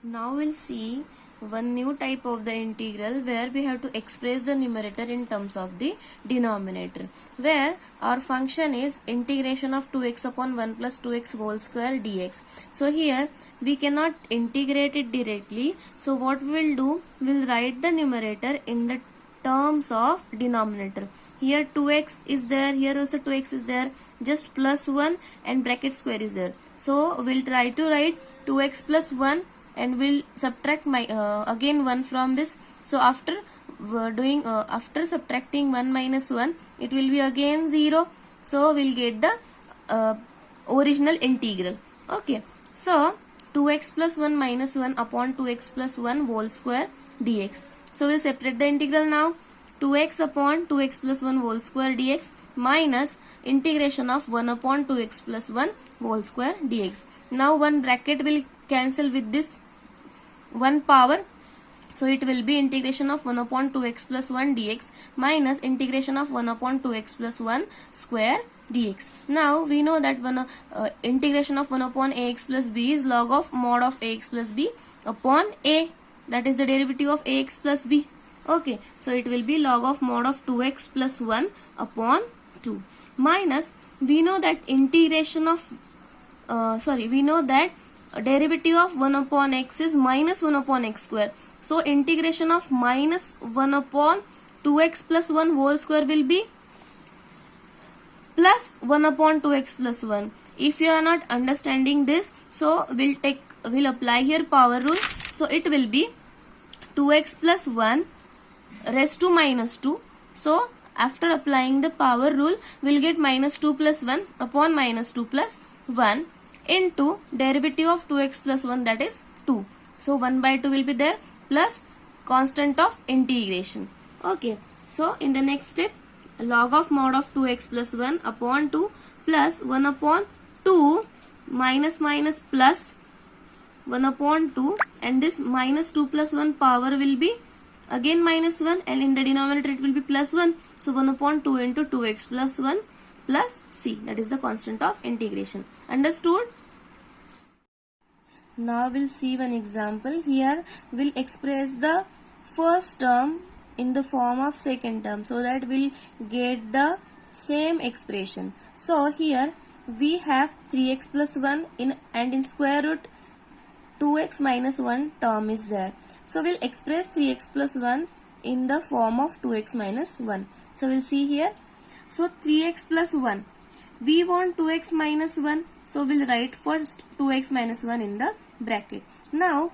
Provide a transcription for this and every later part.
Now we'll see one new type of the integral where we have to express the numerator in terms of the denominator, where our function is integration of 2x upon 1 plus 2x whole square dx. So here we cannot integrate it directly. So what we will do, we'll write the numerator in the terms of denominator. Here 2x is there, here also 2x is there, just plus 1 and bracket square is there. So we'll try to write 2x plus 1 and we'll subtract again 1 from this. So after after subtracting 1 minus 1, it will be again 0. So we'll get the original integral. Okay, so 2x plus 1 minus 1 upon 2x plus 1 whole square dx. So we'll separate the integral now. 2x upon 2x plus 1 whole square dx minus integration of 1 upon 2x plus 1 whole square dx. Now one bracket will cancel with this one power. So it will be integration of 1 upon 2x plus 1 dx minus integration of 1 upon 2x plus 1 square dx. Now we know that integration of 1 upon ax plus b is log of mod of ax plus b upon a. That is the derivative of ax plus b. Okay, so it will be log of mod of 2x plus 1 upon 2 minus, we know that integration of we know that derivative of 1 upon x is minus 1 upon x square. So integration of minus 1 upon 2x plus 1 whole square will be plus 1 upon 2x plus 1. If you are not understanding this, so we'll apply here power rule. So it will be 2x plus 1 raised to minus 2. So after applying the power rule, we'll get minus 2 plus 1 upon minus 2 plus 1 into derivative of 2x plus 1, that is 2. So 1 by 2 will be there plus constant of integration. Okay, so in the next step, log of mod of 2x plus 1 upon 2 plus 1 upon 2 minus plus 1 upon 2, and this minus 2 plus 1 power will be again minus 1, and in the denominator it will be plus 1. So 1 upon 2 into 2x plus 1 plus c, that is the constant of integration. Understood? Now we'll see one example. Here we'll express the first term in the form of second term so that we'll get the same expression. So here we have 3x plus 1 and in square root 2x minus 1 term is there. So we'll express 3x plus 1 in the form of 2x minus 1. So we'll see here. So 3x plus 1. We want 2x minus 1. So we'll write first 2x minus 1 in the bracket. Now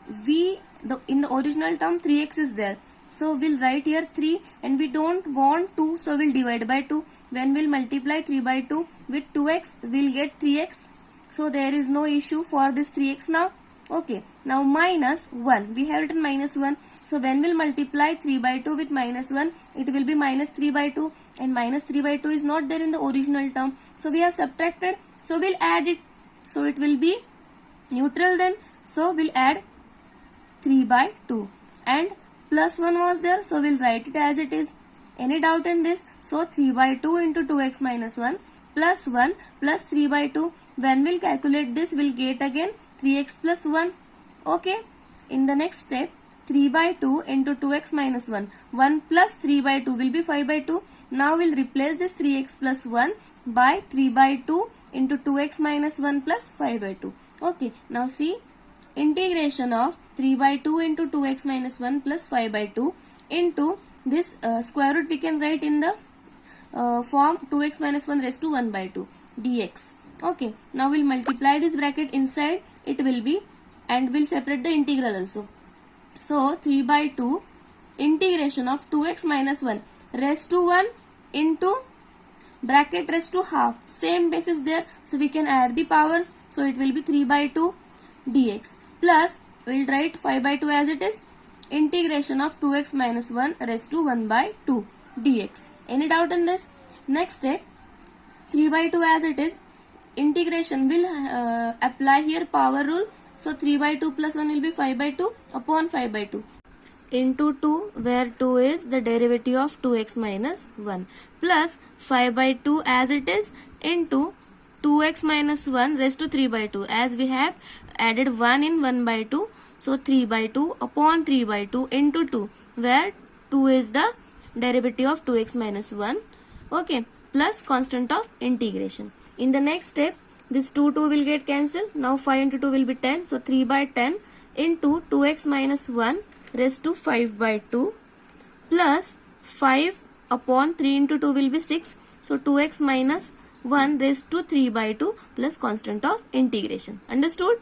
in the original term 3x is there. So we'll write here 3 and we don't want 2. So we'll divide by 2. When we'll multiply 3 by 2 with 2x, we'll get 3x. So there is no issue for this 3x now. Okay, now minus 1. We have written minus 1. So when we'll multiply 3 by 2 with minus 1, it will be minus 3 by 2. And minus 3 by 2 is not there in the original term. So we have subtracted. So we'll add it. So it will be neutral then. So we'll add 3 by 2. And plus 1 was there. So we'll write it as it is. Any doubt in this? So 3 by 2 into 2x minus 1 plus 1 plus 3 by 2. When we'll calculate this, we'll get again 3x plus 1. Okay, in the next step, 3 by 2 into 2x minus 1. 1 plus 3 by 2 will be 5 by 2. Now we'll replace this 3x plus 1 by 3 by 2 into 2x minus 1 plus 5 by 2. Okay, now see, integration of 3 by 2 into 2x minus 1 plus 5 by 2 into this square root we can write in the form 2x minus 1 raised to 1 by 2 dx. Okay, now we'll multiply this bracket inside, it will be, and we'll separate the integral also. So 3 by 2 integration of 2x minus 1 raised to 1 into bracket raised to half. Same basis there, so we can add the powers. So it will be 3 by 2 dx plus, we'll write 5 by 2 as it is, integration of 2x minus 1 raised to 1 by 2 dx. Any doubt in this? Next step, 3 by 2 as it is, integration will apply here power rule. So 3 by 2 plus 1 will be 5 by 2 upon 5 by 2 into 2, where 2 is the derivative of 2x minus 1 plus 5 by 2 as it is into 2x minus 1 raised to 3 by 2, as we have added 1 in 1 by 2. So 3 by 2 upon 3 by 2 into 2, where 2 is the derivative of 2x minus 1. Okay, plus constant of integration. In the next step, this 2 will get cancelled. Now 5 into 2 will be 10. So 3 by 10 into 2x minus 1 raised to 5 by 2 plus 5 upon 3 into 2 will be 6. So 2x minus 1 raised to 3 by 2 plus constant of integration. Understood?